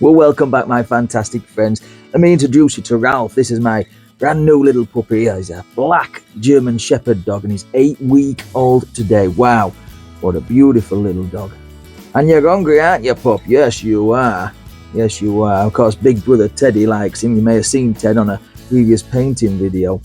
Well, welcome back, my fantastic friends. Let me introduce you to Ralph. This is my brand new little puppy. He's a black German Shepherd dog, and he's 8 weeks old today. Wow, what a beautiful little dog. And you're hungry, aren't you, pup? Yes, you are. Yes, you are. Of course, big brother Teddy likes him. You may have seen Ted on a previous painting video.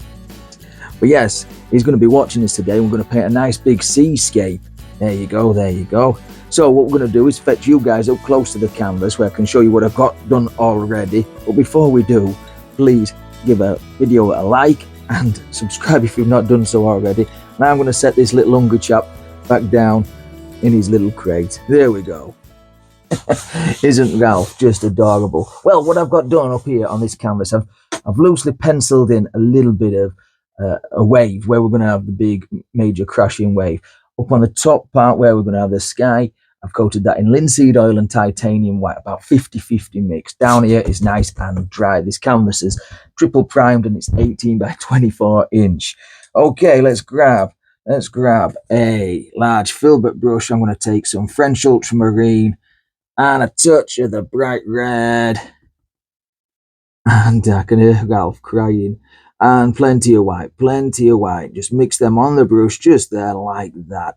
But yes, he's going to be watching this today. We're going to paint a nice big seascape. There you go, there you go. So what we're going to do is fetch you guys up close to the canvas where I can show you what I've got done already. But before we do, please give a video a like and subscribe if you've not done so already. Now I'm going to set this little hungry chap back down in his little crate. There we go. Isn't Ralph just adorable? Well, what I've got done up here on this canvas, I've loosely penciled in a little bit of a wave where we're going to have the big major crashing wave. Up on the top part where we're going to have the sky, I've coated that in linseed oil and titanium white, about 50-50 mix. Down here is nice and dry. This canvas is triple primed and it's 18 by 24 inch. Okay, let's grab a large filbert brush. I'm going to take some French ultramarine and a touch of the bright red. And I can hear Ralph crying. And plenty of white. Just mix them on the brush, just there like that.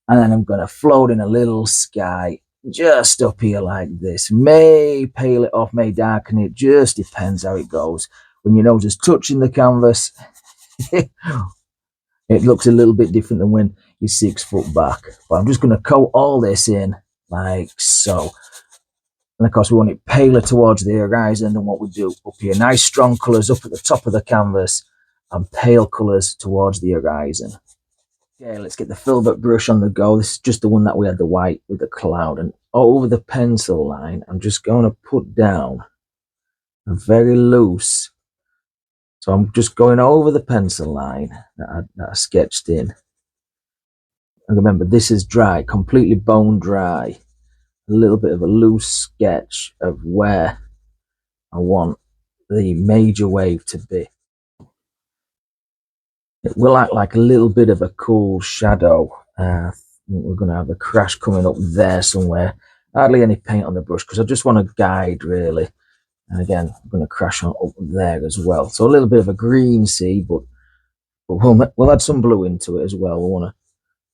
And then I'm going to float in a little sky just up here like this. May pale it off, may darken it, just depends how it goes. When your nose is touching the canvas, it looks a little bit different than when you're 6 foot back. But I'm just going to coat all this in like so. And of course, we want it paler towards the horizon than what we do up here. Nice strong colours up at the top of the canvas and pale colours towards the horizon. Okay, let's get the filbert brush on the go. This is just the one that we had the white with the cloud. And over the pencil line, I'm just going to put down a very loose. So I'm just going over the pencil line that I sketched in. And remember, this is dry, completely bone dry. A little bit of a loose sketch of where I want the major wave to be. It will act like a little bit of a cool shadow. We're going to have a crash coming up there somewhere. Hardly any paint on the brush because I just want to guide really. And again, I'm going to crash on up there as well. So a little bit of a green sea, but we'll add some blue into it as well. We want to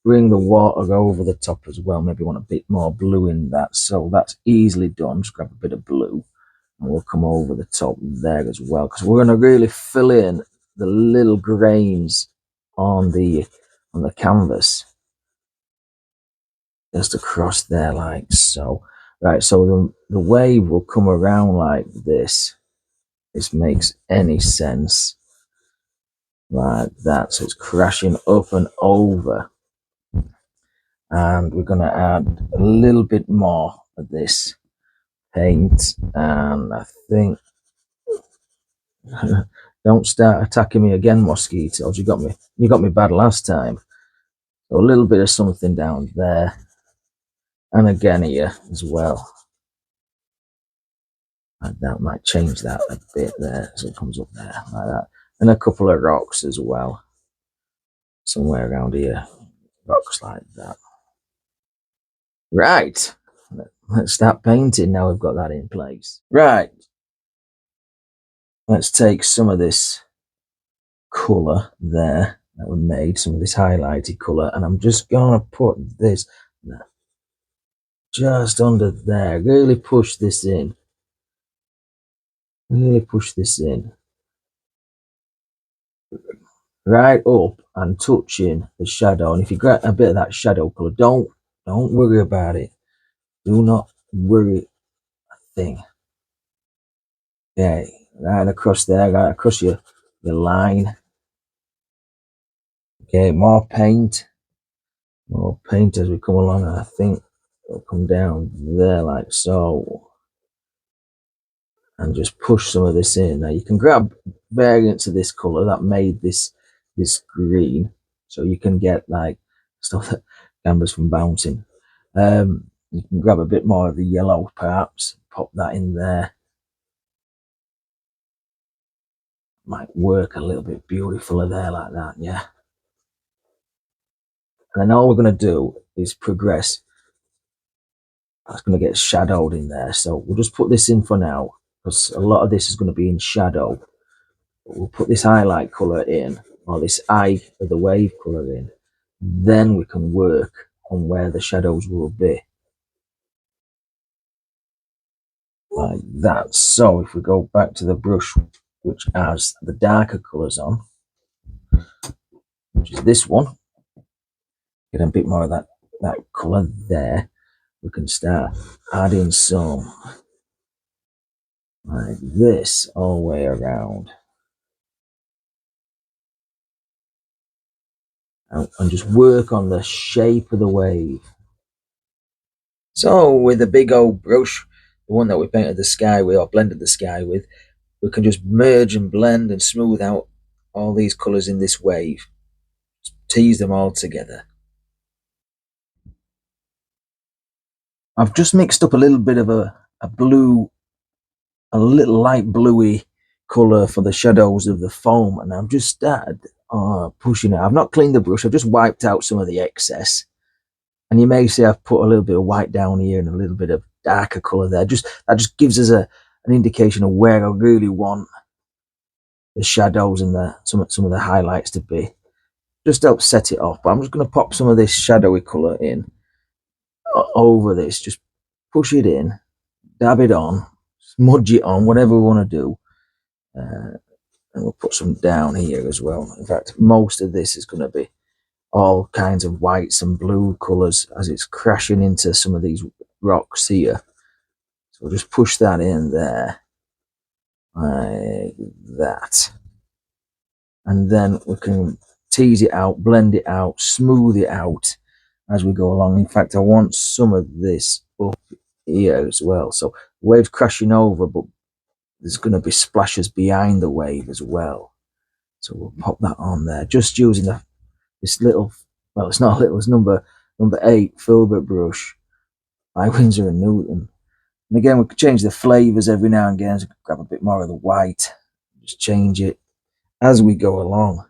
bring the water over the top as well. Maybe want a bit more blue in that. So that's easily done. Just grab a bit of blue and we'll come over the top there as well. Because we're going to really fill in the little grains on the canvas. Just across there like so. Right, so the wave will come around like this. This makes any sense. Like that. So it's crashing up and over. And we're going to add a little bit more of this paint. And I think don't start attacking me again, mosquitoes. You got me bad last time. So a little bit of something down there. And again here as well. And that might change that a bit there. So it comes up there like that. And a couple of rocks as well. Somewhere around here. Rocks like that. Right. Let's start painting now we've got that in place. Right. Let's take some of this colour there that we made, some of this highlighted colour, and I'm just going to put this just under there. Really push this in. Really push this in. Right up and touching the shadow. And if you get a bit of that shadow colour, don't worry about it. Do not worry a thing. Okay, right across there, right across your line. Okay, more paint as we come along, and I think it'll come down there like so. And just push some of this in. Now you can grab variants of this colour that made this green, so you can get like stuff that canvas from bouncing. You can grab a bit more of the yellow perhaps, pop that in there. Might work a little bit beautifuler there like that, yeah. And then all we're going to do is progress That's going to get shadowed in there. So we'll just put this in for now, because a lot of this is going to be in shadow. But we'll put this highlight color in, or this eye of the wave color in. Then we can work on where the shadows will be. Like that. So if we go back to the brush, which has the darker colors on, which is this one, get a bit more of that color there. We can start adding some like this all the way around, and just work on the shape of the wave. So with a big old brush, the one that we painted the sky with or blended the sky with, we can just merge and blend and smooth out all these colors in this wave. Just tease them all together. I've just mixed up a little bit of a blue, a little light bluey color for the shadows of the foam, and I've just started pushing it. I've not cleaned the brush, I've just wiped out some of the excess. And you may see I've put a little bit of white down here and a little bit of darker color there. That just gives us an indication of where I really want the shadows and some of the highlights to be. Just helps set it off. But I'm just going to pop some of this shadowy color in over this. Just push it in, dab it on, smudge it on, whatever we want to do. And we'll put some down here as well. In fact, most of this is going to be all kinds of whites and blue colors as it's crashing into some of these rocks here. So we'll just push that in there like that, and then we can tease it out, blend it out, smooth it out as we go along. In fact, I want some of this up here as well, so waves crashing over, but there's going to be splashes behind the wave as well. So we'll pop that on there, just using this little, well, it's not little, it's number 8 filbert brush by Winsor & Newton. And again, we can change the flavors every now and again, so grab a bit more of the white, just change it as we go along.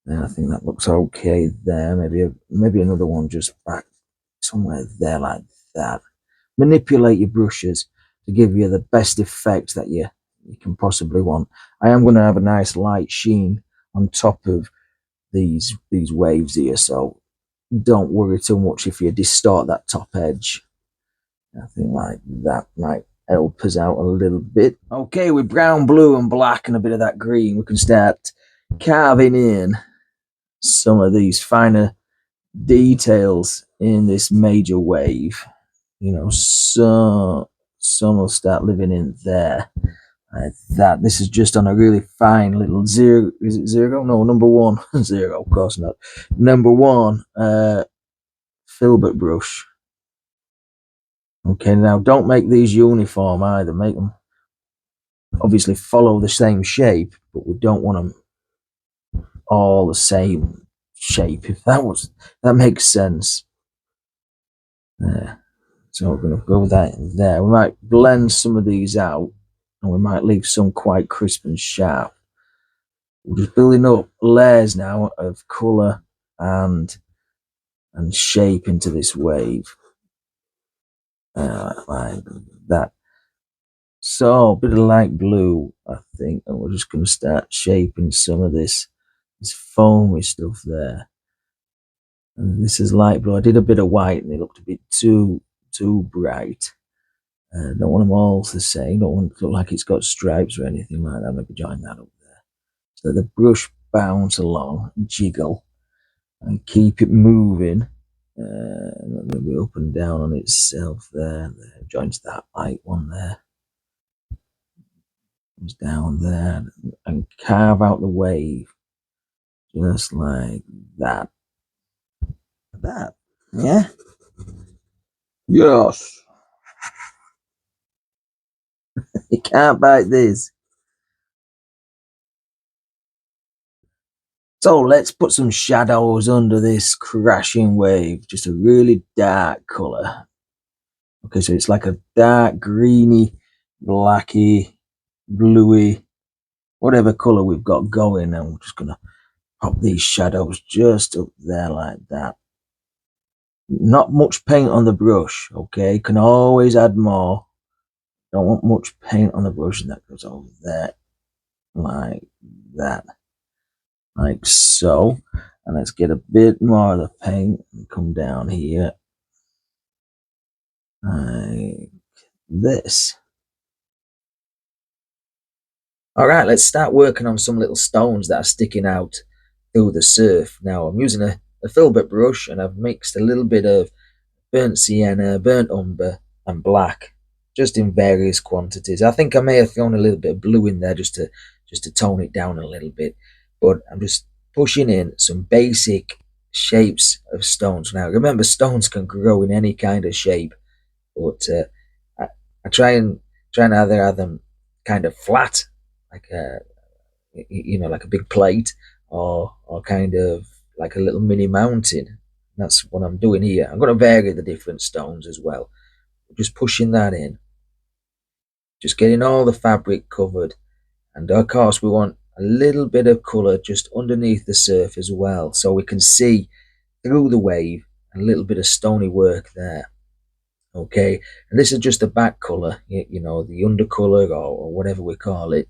And I think that looks okay there. Maybe another one just back somewhere there like that. Manipulate your brushes to give you the best effect that you can possibly want. I am going to have a nice light sheen on top of these waves here, so don't worry too much if you distort that top edge. I think like that might help us out a little bit. Okay, with brown, blue and black and a bit of that green, we can start carving in some of these finer details in this major wave. You know, so some will start living in there like that. This is just on a really fine little zero. Is it zero? No, number 1. Zero, of course not. Number 1 filbert brush. Okay, now don't make these uniform either. Make them obviously follow the same shape, but we don't want them all the same shape, if that makes sense. There. So we're going to go with that there. We might blend some of these out, and we might leave some quite crisp and sharp. We're just building up layers now of colour and shape into this wave. Like that. So a bit of light blue, I think, and we're just going to start shaping some of this foamy stuff there. And this is light blue. I did a bit of white, and it looked a bit too bright. Don't want them all the same. Don't want it to look like it's got stripes or anything like that. Maybe join that up there. So the brush bounce along, jiggle, and keep it moving. Maybe up and down on itself there. Joins that light one there. Comes down there and carve out the wave just like that. That, yeah. Yes. You can't bite this. So let's put some shadows under this crashing wave. Just a really dark colour. Okay, so it's like a dark greeny, blacky, bluey, whatever colour we've got going, and we're just going to pop these shadows just up there like that. Not much paint on the brush, okay? Can always add more. Don't want much paint on the brush, and that goes over there, like that, like so. And let's get a bit more of the paint and come down here, like this. All right, let's start working on some little stones that are sticking out through the surf. Now I'm using a filbert brush, and I've mixed a little bit of burnt sienna, burnt umber, and black, just in various quantities. I think I may have thrown a little bit of blue in there just to tone it down a little bit. But I'm just pushing in some basic shapes of stones. Now remember, stones can grow in any kind of shape, but I try and either have them kind of flat, like like a big plate, or kind of like a little mini mountain. That's what I'm doing here. I'm going to vary the different stones as well. Just pushing that in, just getting all the fabric covered, and of course we want a little bit of colour just underneath the surf as well, so we can see through the wave, a little bit of stony work there. Okay, and this is just the back colour, the undercolour, or whatever we call it.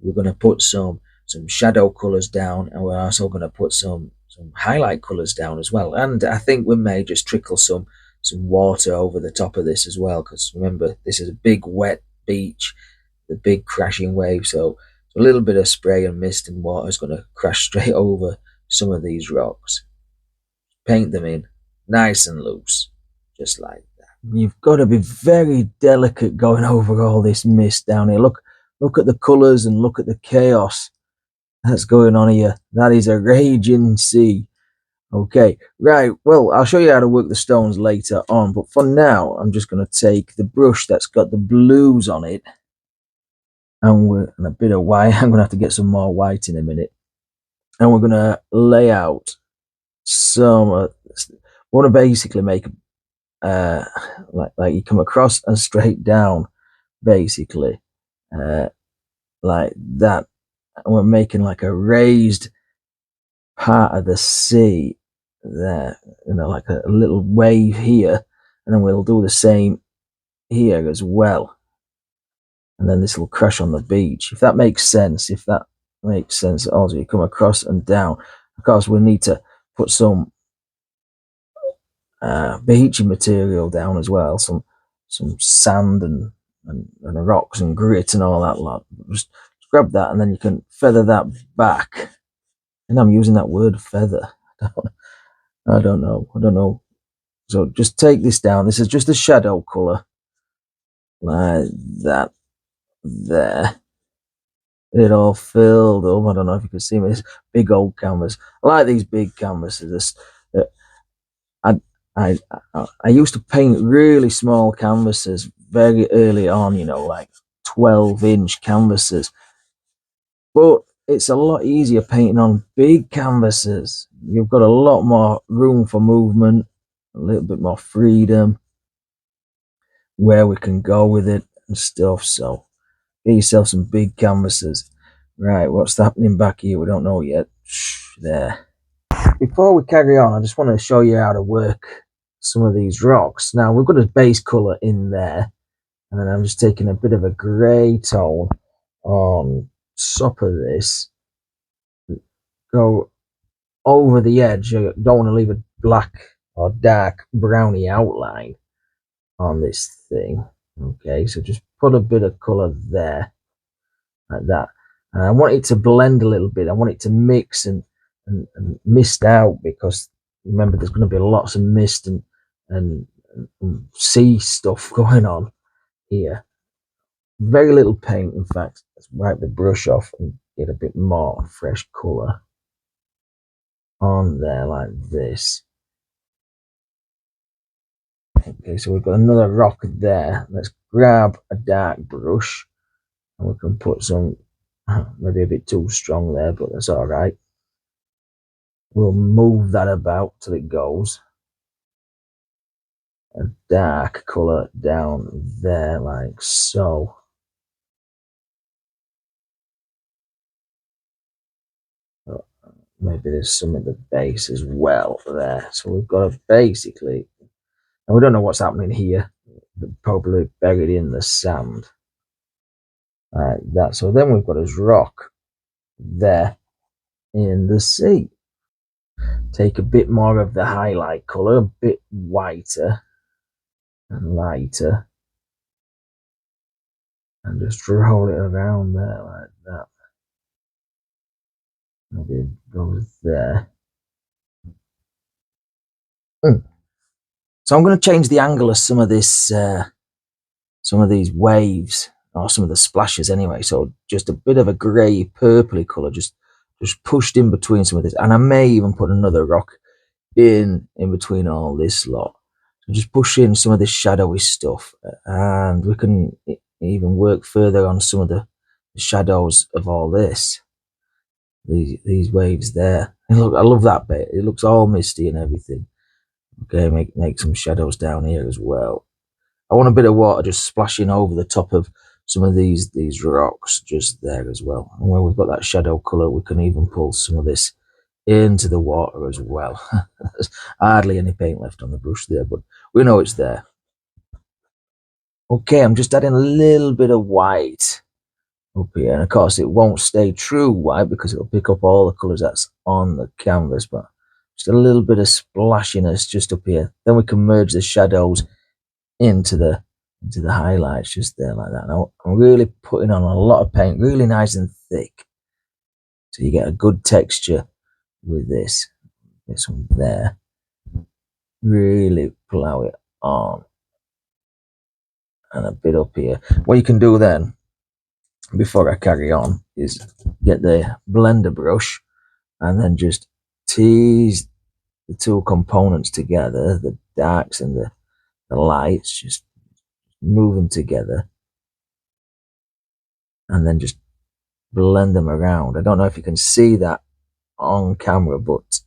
We're going to put some shadow colors down, and we're also going to put some highlight colors down as well. And I think we may just trickle some water over the top of this as well, because remember, this is a big wet beach, the big crashing wave. So a little bit of spray and mist and water is going to crash straight over some of these rocks. Paint them in nice and loose, just like that. You've got to be very delicate going over all this mist down here. Look at the colours and look at the chaos that's going on here. That is a raging sea. Okay, right. Well, I'll show you how to work the stones later on, but for now, I'm just going to take the brush that's got the blues on it, and a bit of white. I'm going to have to get some more white in a minute, and we're going to lay out some. Want to basically make like you come across and straight down, basically, like that. And we're making like a raised part of the sea there, like a little wave here, and then we'll do the same here as well. And then this will crash on the beach. If that makes sense, also you come across and down. Of course, we'll need to put some beachy material down as well, some sand and rocks and grit and all that lot. Just grab that, and then you can feather that back. And I'm using that word feather. I don't know. So just take this down. This is just a shadow color, like that. There, it all filled up. I don't know if you can see me. This big old canvas. I like these big canvases. I I I used to paint really small canvases very early on. Like 12-inch canvases. But it's a lot easier painting on big canvases. You've got a lot more room for movement, a little bit more freedom, where we can go with it and stuff. So get yourself some big canvases. Right, what's happening back here? We don't know yet. There. Before we carry on, I just want to show you how to work some of these rocks. Now, we've got a base colour in there, and then I'm just taking a bit of a grey tone on top of this. Go over the edge. You don't want to leave a black or dark browny outline on this thing. Okay, so just put a bit of colour there, like that. And I want it to blend a little bit. I want it to mix and mist out, because remember, there's going to be lots of mist and sea stuff going on here. Very little paint, in fact. Let's wipe the brush off and get a bit more fresh colour on there, like this. Okay, so we've got another rock there. Let's grab a dark brush, and we can put some, maybe a bit too strong there, but that's all right. We'll move that about till it goes. A dark colour down there, like so. maybe there's some at the base as well there. So we've got basically, and we don't know what's happening here. They're probably buried in the sand like that. So then we've got his rock there in the sea. Take a bit more of the highlight color, a bit whiter and lighter, and just roll it around there like that. Maybe it goes there. So I'm going to change the angle of some of this, some of these waves, or some of the splashes anyway. So just a bit of a grey, purpley colour, just pushed in between some of this, and I may even put another rock in between all this lot. So just push in some of this shadowy stuff, and we can even work further on some of the shadows of all this. These waves there. And look, I love that bit. It looks all misty and everything. Okay, make some shadows down here as well. I want a bit of water just splashing over the top of some of these rocks just there as well. And where we've got that shadow colour, we can even pull some of this into the water as well. There's hardly any paint left on the brush there, but we know it's there. Okay, I'm just adding a little bit of white up here, and of course it won't stay true white because it'll pick up all the colours that's on the canvas, but just a little bit of splashiness just up here. Then we can merge the shadows into the highlights just there like that. Now I'm really putting on a lot of paint, really nice and thick, so you get a good texture with this. This one there, really plow it on, and a bit up here. What you can do then, before I carry on, is get the blender brush and then just tease the two components together, the darks and the lights, just move them together and then just blend them around. I don't know if you can see that on camera, but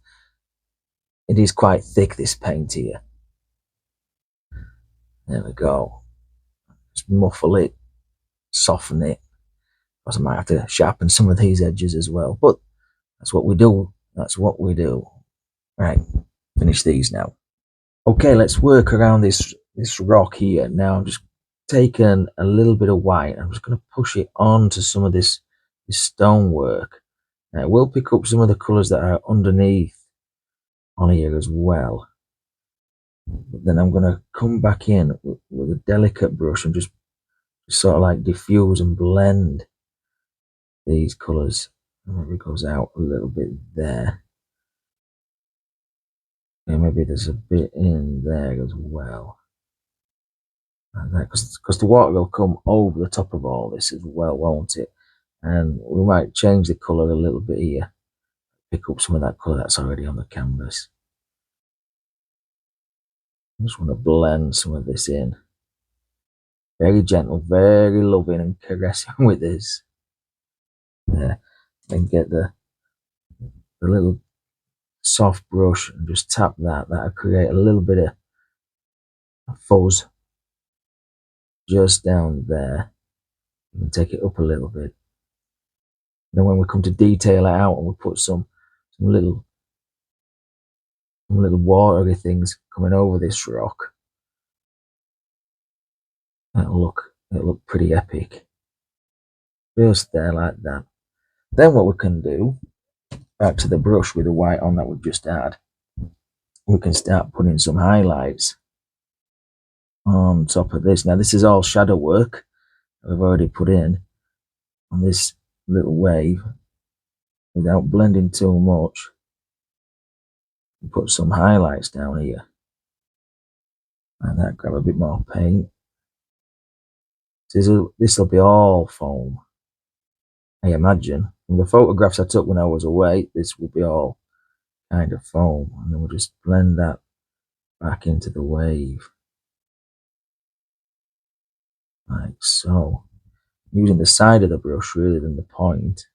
it is quite thick, this paint here. There we go. Just muffle it, soften it. I might have to sharpen some of these edges as well, but that's what we do. That's what we do. Right, finish these now. Okay, let's work around this rock here. Now I'm just taking a little bit of white. I'm just going to push it onto some of this stonework. Now it will pick up some of the colours that are underneath on here as well. But then I'm going to come back in with a delicate brush and just sort of like diffuse and blend these colours. Maybe it goes out a little bit there. And maybe there's a bit in there as well. And that, because the water will come over the top of all this as well, won't it? And we might change the colour a little bit here. Pick up some of that colour that's already on the canvas. I just want to blend some of this in. Very gentle, very loving and caressing with this. There. Then get the little soft brush and just tap that. That'll create a little bit of fuzz just down there. You can take it up a little bit. Then when we come to detail it out and we put some little watery things coming over this rock, it'll look pretty epic. Just there like that. Then what we can do, back to the brush with the white on that we've just had, we can start putting some highlights on top of this. Now this is all shadow work I've already put in on this little wave without blending too much. Put some highlights down here, and that, grab a bit more paint. This will be all foam, I imagine. From the photographs I took when I was away, this will be all kind of foam, and then we'll just blend that back into the wave like so, using the side of the brush rather than the point.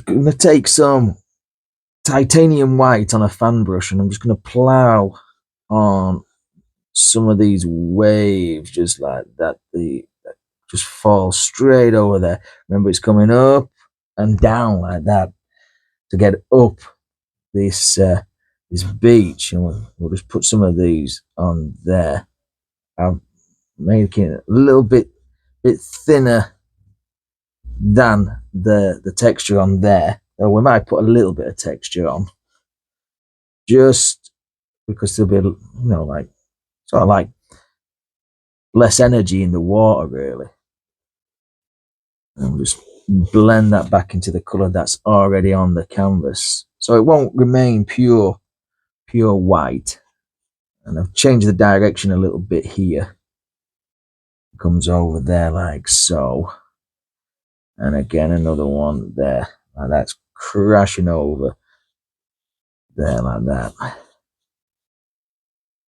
I'm going to take some titanium white on a fan brush, and I'm just going to plow on some of these waves just like that. Just fall straight over there. Remember, it's coming up and down like that to get up this this beach, and we'll just put some of these on there. I'm making it a little bit thinner than the texture on there. So we might put a little bit of texture on, just because there'll be, like sort of like less energy in the water, really. And we'll just blend that back into the colour that's already on the canvas, so it won't remain pure white. And I've changed the direction a little bit here. It comes over there like so, and again another one there, and that's crashing over there like that.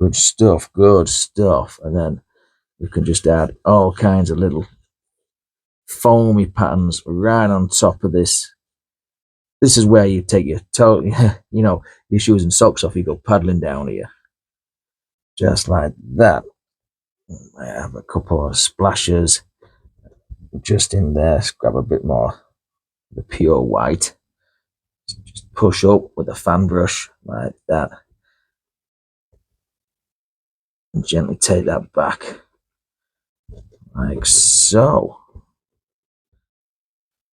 Good stuff. And then we can just add all kinds of little foamy patterns right on top of this. This is where you take your toe, your shoes and socks off. You go paddling down here, just like that. I have a couple of splashes just in there. Let's grab a bit more of the pure white. Just push up with a fan brush like that, and gently take that back like so.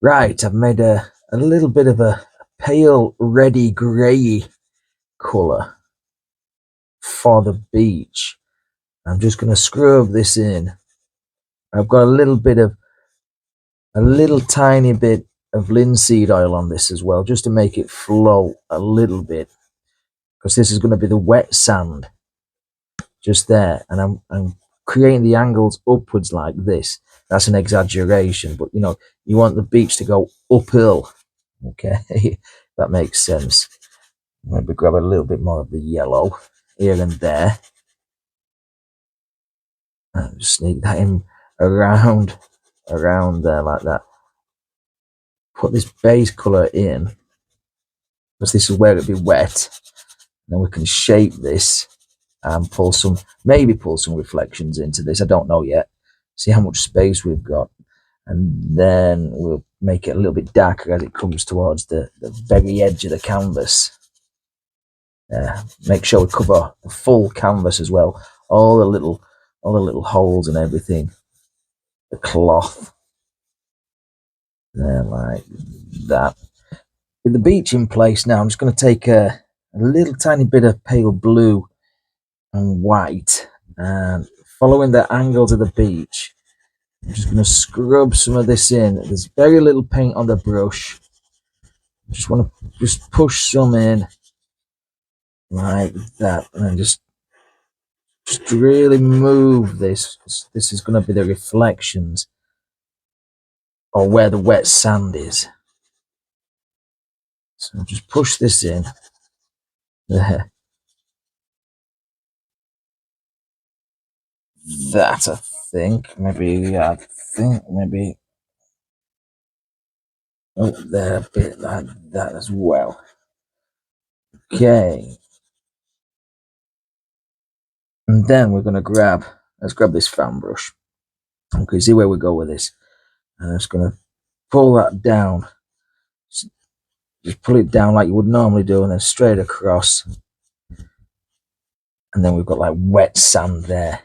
Right, I've made a little bit of a pale reddy grey colour for the beach. I'm just going to scrub this in. I've got a little tiny bit of linseed oil on this as well, just to make it float a little bit, because this is going to be the wet sand just there, and I'm creating the angles upwards like this. That's an exaggeration, but you want the beach to go uphill. Okay, that makes sense. Maybe grab a little bit more of the yellow here and there, and just sneak that in around there like that. Put this base color in, because this is where it'll be wet. Then we can shape this and maybe pull some reflections into this. I don't know yet. See how much space we've got, and then we'll make it a little bit darker as it comes towards the very edge of the canvas. Make sure we cover the full canvas as well, all the little holes and everything. The cloth there like that. With the beach in place now, I'm just going to take a little tiny bit of pale blue and white, and following the angles of the beach, I'm just going to scrub some of this in. There's very little paint on the brush. Just want to push some in like that, and then just really move this. This is going to be the reflections, or where the wet sand is. So just push this in there. That I think maybe oh, there a bit like that as well. Okay, and then we're gonna let's grab this fan brush. Okay, see where we go with this, and I'm just gonna pull that down. Just pull it down like you would normally do, and then straight across. And then we've got like wet sand there.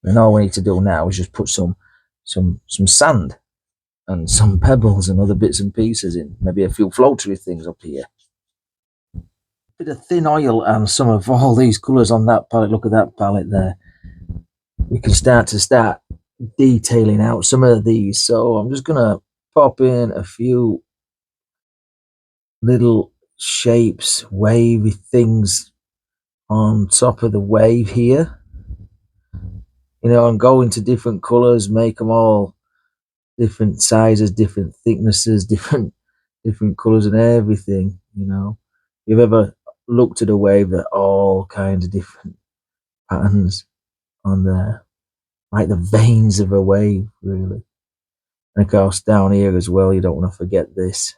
And all we need to do now is just put some sand and some pebbles and other bits and pieces in. Maybe a few floatery things up here. Bit of thin oil and some of all these colours on that palette. Look at that palette there. We can start detailing out some of these. So I'm just gonna pop in a few little shapes, wavy things on top of the wave here, and go into different colors, make them all different sizes, different thicknesses, different colors and everything. You've ever looked at a wave that all kinds of different patterns on there, like the veins of a wave, really. And of course down here as well, you don't want to forget this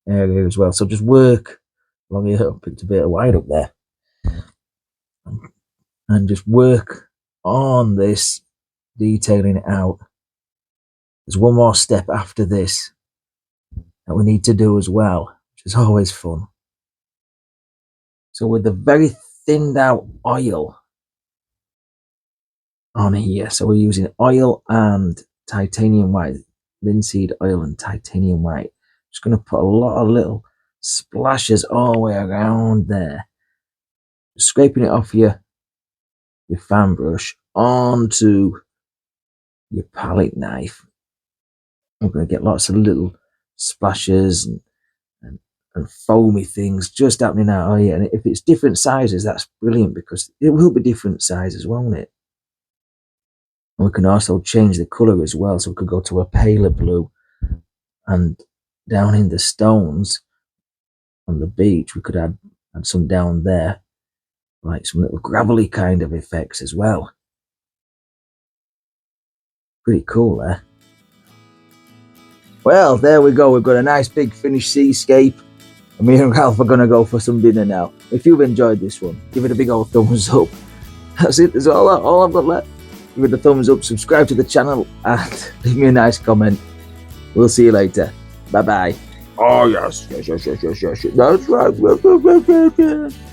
area as well. So just work along here. Picked a bit of white up there, and just work on this, detailing it out. There's one more step after this, that we need to do as well, which is always fun. So with the very thinned out oil on here, so we're using oil and titanium white, linseed oil and titanium white. Just going to put a lot of little splashes all the way around there, just scraping it off your fan brush onto your palette knife. I'm going to get lots of little splashes and foamy things just happening out. Oh yeah, and if it's different sizes, that's brilliant, because it will be different sizes, won't it? And we can also change the colour as well, so we could go to a paler blue, and down in the stones on the beach we could add some down there, like some little gravelly kind of effects as well. Pretty cool there. Well, there we go. We've got a nice big finished seascape. And me and Ralph are going to go for some dinner now. If you've enjoyed this one, give it a big old thumbs up. That's it. That's all I've got left. Give it a thumbs up, subscribe to the channel, and leave me a nice comment. We'll see you later. Bye-bye. Oh, yes. That's right.